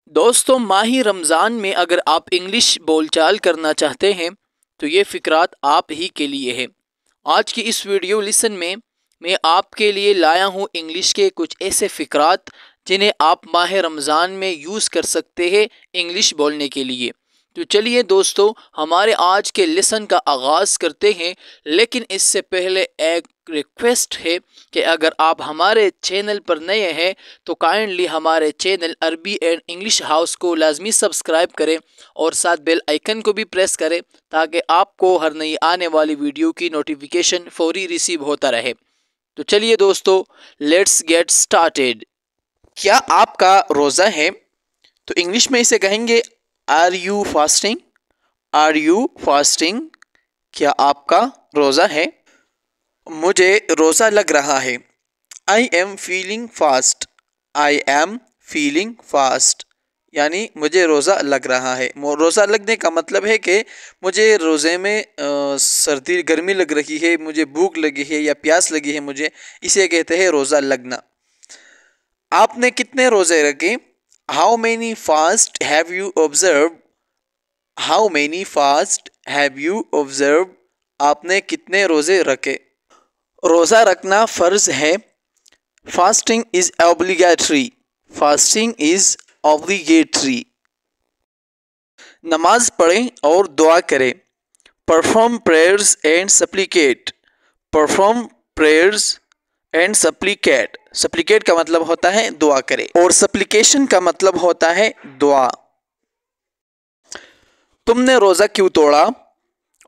دوستوں، ماہ رمضان میں اگر آپ انگلش بول چال کرنا چاہتے ہیں تو یہ فقرات آپ ہی کے لیے ہے۔ آج کی اس ویڈیو لیسن میں آپ کے لیے لایا ہوں انگلش کے کچھ ایسے فقرات جنہیں آپ ماہ رمضان میں یوز کر سکتے ہیں انگلش بولنے کے لیے۔ تو چلیے دوستو، ہمارے آج کے لیسن کا آغاز کرتے ہیں، لیکن اس سے پہلے ایک ریکویسٹ ہے کہ اگر آپ ہمارے چینل پر نئے ہیں تو کائنڈلی ہمارے چینل عربی اینڈ انگلش ہاؤس کو لازمی سبسکرائب کریں اور ساتھ بیل آئیکن کو بھی پریس کریں تاکہ آپ کو ہر نئی آنے والی ویڈیو کی نوٹیفیکیشن فوری ریسیو ہوتا رہے۔ تو چلیے دوستو، لیٹس گیٹ سٹارٹیڈ۔ کیا آپ کا روزہ ہے؟ تو انگلش میں اسے کہیں گے are you fasting? Are you fasting? کیا آپ کا روزہ ہے؟ مجھے روزہ لگ رہا ہے۔ I am feeling fast. I am feeling fast. یعنی مجھے روزہ لگ رہا ہے۔ روزہ لگنے کا مطلب ہے کہ مجھے روزے میں سردی گرمی لگ رہی ہے، مجھے بھوک لگی ہے یا پیاس لگی ہے، مجھے اسے کہتے ہیں روزہ لگنا۔ آپ نے کتنے روزے رکھے؟ How many fast have you observed? How many fast have you observed? آپ نے کتنے روزے رکھے؟ روزہ رکھنا فرض ہے۔ Fasting is obligatory. Fasting is obligatory. نماز پڑھیں اور دعا کریں۔ Perform prayers and supplicate. Perform prayers and supplicate. Supplicate کا مطلب ہوتا ہے دعا کرے اور supplication کا مطلب ہوتا ہے دعا۔ تم نے روزہ کیوں توڑا؟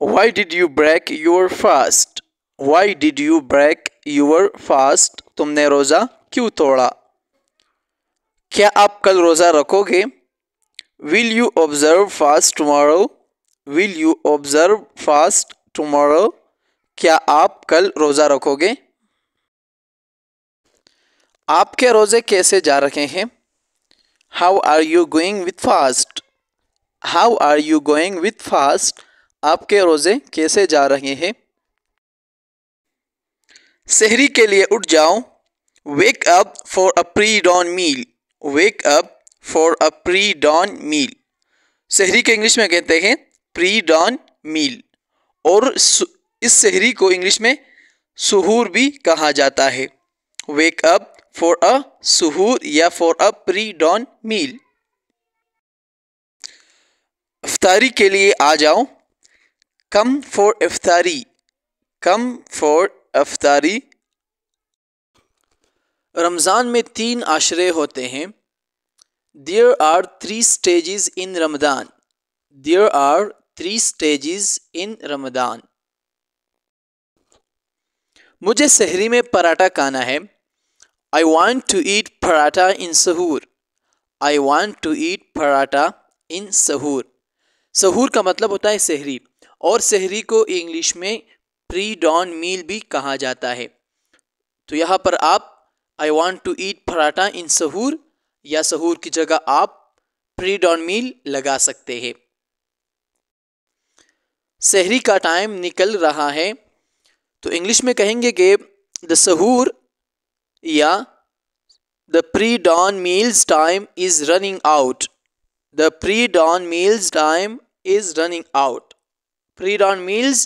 Why did you break your fast? Why did you break your fast? تم نے روزہ کیوں توڑا؟ کیا آپ کل روزہ رکھو گے؟ Will you observe fast tomorrow? Will you observe fast tomorrow? کیا آپ کل روزہ رکھو گے؟ آپ کے روزے کیسے جا رہے ہیں؟ How are you going with fast? How are you going with fast? آپ کے روزے کیسے جا رہے ہیں؟ سحری کے لیے اٹھ جاؤ۔ Wake up for a pre-dawn meal. Wake up for a pre-dawn meal. سحری کے انگلش میں کہتے ہیں pre-dawn meal، اور اس سحری کو انگلش میں سحور بھی کہا جاتا ہے۔ Wake up for a سحور یا for a pre-dawn meal۔ افطاری کے لیے آ جاؤ۔ Come for افطاری. Come for افطاری۔ رمضان میں 3 عشرے ہوتے ہیں۔ There are 3 stages in Ramadan. There are 3 stages in Ramadan. مجھے سحری میں پراٹھا کھانا ہے۔ I want to eat paratha in sahur. I want to eat paratha in sahur. سحور کا مطلب ہوتا ہے سحری، اور سحری کو انگلش میں پری ڈان میل بھی کہا جاتا ہے۔ تو یہاں پر آپ I want to eat paratha in sahur یا سحور کی جگہ آپ پری ڈان میل لگا سکتے ہیں۔ سحری کا ٹائم نکل رہا ہے، تو انگلش میں کہیں گے کہ the سحور یا the pre-dawn meals time is running out. The pre-dawn meals time is running out. Pre-dawn meals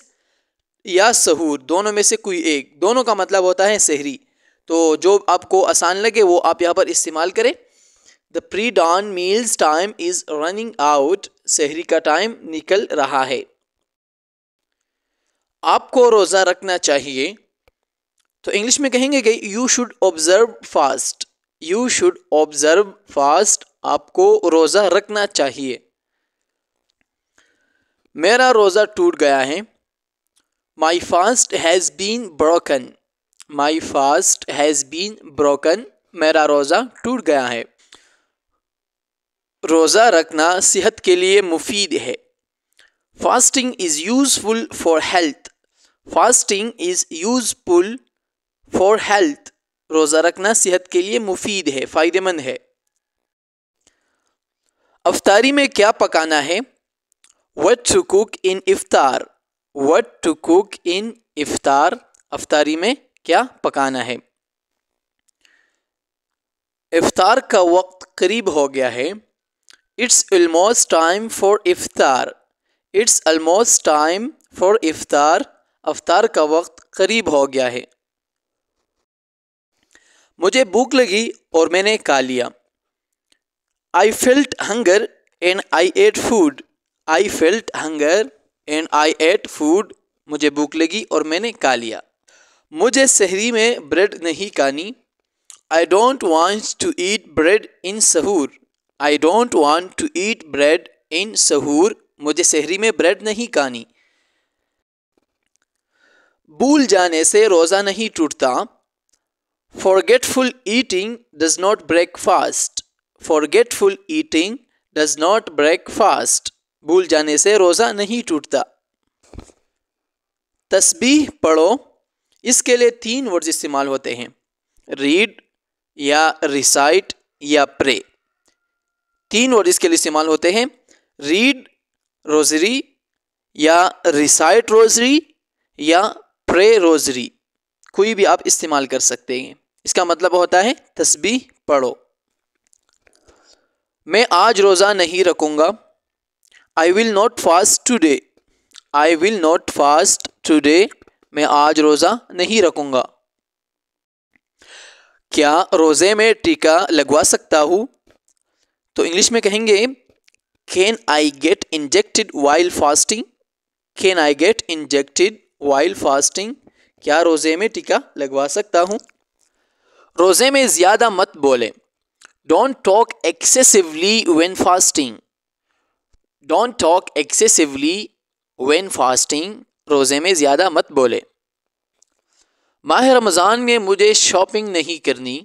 یا سحور دونوں میں سے کوئی ایک، دونوں کا مطلب ہوتا ہے سحری، تو جو آپ کو آسان لگے وہ آپ یہاں پر استعمال کریں۔ The pre-dawn meals time is running out. سحری کا ٹائم نکل رہا ہے۔ آپ کو روزہ رکھنا چاہیے، تو انگلش میں کہیں گے کہ you should observe fast. You should observe fast. آپ کو روزہ رکھنا چاہیے۔ میرا روزہ ٹوٹ گیا ہے۔ My fast has been broken. My fast has been broken. میرا روزہ ٹوٹ گیا ہے۔ روزہ رکھنا صحت کے لیے مفید ہے۔ Fasting is useful for health. Fasting is useful for health. روزہ رکھنا صحت کے لیے مفید ہے، فائدہ مند ہے۔ افطاری میں کیا پکانا ہے؟ What to cook in iftar. What to cook in iftar. افطاری میں کیا پکانا ہے؟ افطار کا وقت قریب ہو گیا ہے۔ It's almost time for iftar. It's almost time for iftar. افطار کا وقت قریب ہو گیا ہے. مجھے بھوک لگی اور میں نے کھا لیا. I felt hunger and I ate food. I felt hunger and I ate food. مجھے بھوک لگی اور میں نے کھا لیا. مجھے سحری میں بریڈ نہیں کھانی. I don't want to eat bread in سحور. I don't want to eat bread in سحور. مجھے سحری میں بریڈ نہیں کھانی. بھول جانے سے روزہ نہیں ٹوٹتا. Forgetful eating does not break fast. Forgetful eating does not break fast. بھول جانے سے روزہ نہیں ٹوٹتا. تسبیح پڑھو. اس کے لیے 3 ورڈز استعمال ہوتے ہیں. ریڈ یا ریسائٹ یا پرے. 3 ورڈ اس کے لیے استعمال ہوتے ہیں. ریڈ روزری یا ریسائٹ روزری یا پرے روزری. کوئی بھی آپ استعمال کر سکتے ہیں. اس کا مطلب ہوتا ہے تسبیح پڑھو. میں آج روزہ نہیں رکھوں گا. I will not fast today. I will not fast today. میں آج روزہ نہیں رکھوں گا. کیا روزے میں ٹیکا لگوا سکتا ہوں؟ تو انگلش میں کہیں گے Can I get injected while fasting? Can I get injected while fasting? کیا روزے میں ٹیکا لگوا سکتا ہوں؟ روزے میں زیادہ مت بولیں. Don't talk excessively when fasting. Don't talk excessively when fasting. روزے میں زیادہ مت بولے. ماہ رمضان میں مجھے شاپنگ نہیں کرنی.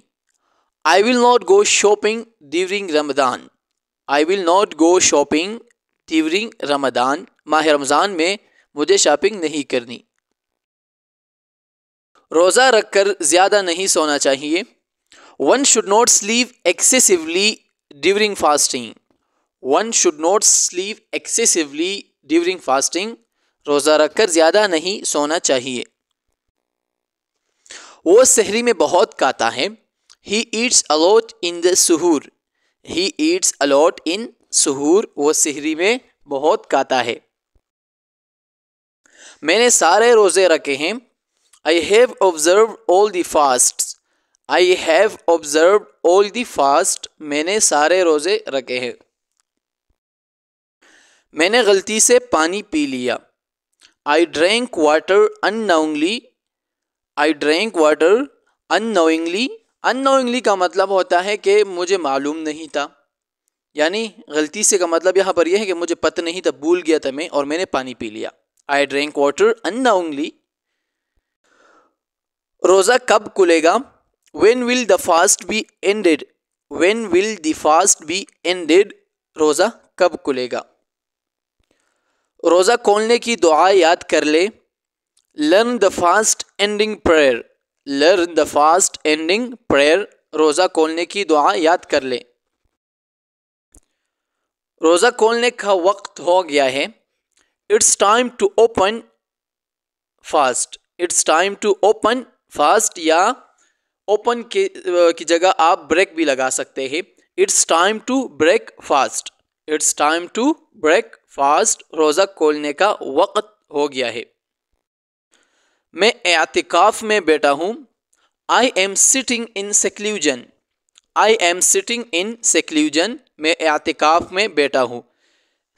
I will not go shopping during Ramadan. I will not go shopping during Ramadan. ماہ رمضان میں مجھے شاپنگ نہیں کرنی. روزہ رکھ کر زیادہ نہیں سونا چاہیے. One should not sleep excessively during fasting. One should not sleep excessively during fasting. روزہ رکھ کر زیادہ نہیں سونا چاہیے. وہ سحری میں بہت کھاتا ہے. He eats a lot in the suhoor. He eats a lot in suhoor. وہ سحری میں بہت کھاتا ہے. میں نے سارے روزے رکھے ہیں. I have observed all the fasts. I have observed all the fast. میں نے سارے روزے رکھے ہیں. میں نے غلطی سے پانی پی لیا. I drank water unknowingly. I drank water unknowingly. unknowingly کا مطلب ہوتا ہے کہ مجھے معلوم نہیں تھا. یعنی غلطی سے کا مطلب یہاں پر یہ ہے کہ مجھے پتہ نہیں تھا, بھول گیا تھا میں اور میں نے پانی پی لیا. I drank water unknowingly. روزہ کب کھلے گا؟ When will the fast be ended? When will the fast be ended? روزہ کب کھلے گا؟ روزہ کھولنے کی دعا یاد کر لے. Learn the fast ending prayer. Learn the fast ending prayer. روزہ کھولنے کی دعا یاد کر لے. روزہ کھولنے کا وقت ہو گیا ہے. It's time to open fast. It's time to open fast یا open کی جگہ آپ بریک بھی لگا سکتے ہیں. It's time to break fast. It's time to break fast. روزہ کھولنے کا وقت ہو گیا ہے. میں اعتکاف میں بیٹھا ہوں. I am sitting in seclusion. I am sitting in seclusion. میں اعتکاف میں بیٹھا ہوں.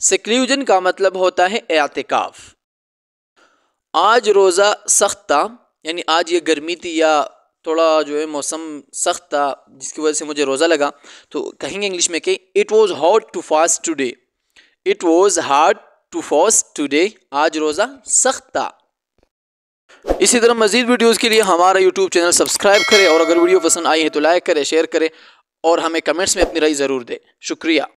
seclusion کا مطلب ہوتا ہے اعتکاف. آج روزہ سخت تھا, یعنی آج یہ گرمی تھی یا تھوڑا جو ہے موسم سخت تھا جس کی وجہ سے مجھے روزہ لگا. تو کہیں گے انگلش میں کہ It was hard to fast today. It was hard to fast today. آج روزہ سخت تھا. اسی طرح مزید ویڈیوز کے لیے ہمارا یوٹیوب چینل سبسکرائب کرے, اور اگر ویڈیو پسند آئی ہے تو لائک کرے, شیئر کرے اور ہمیں کمنٹس میں اپنی رائے ضرور دے. شکریہ.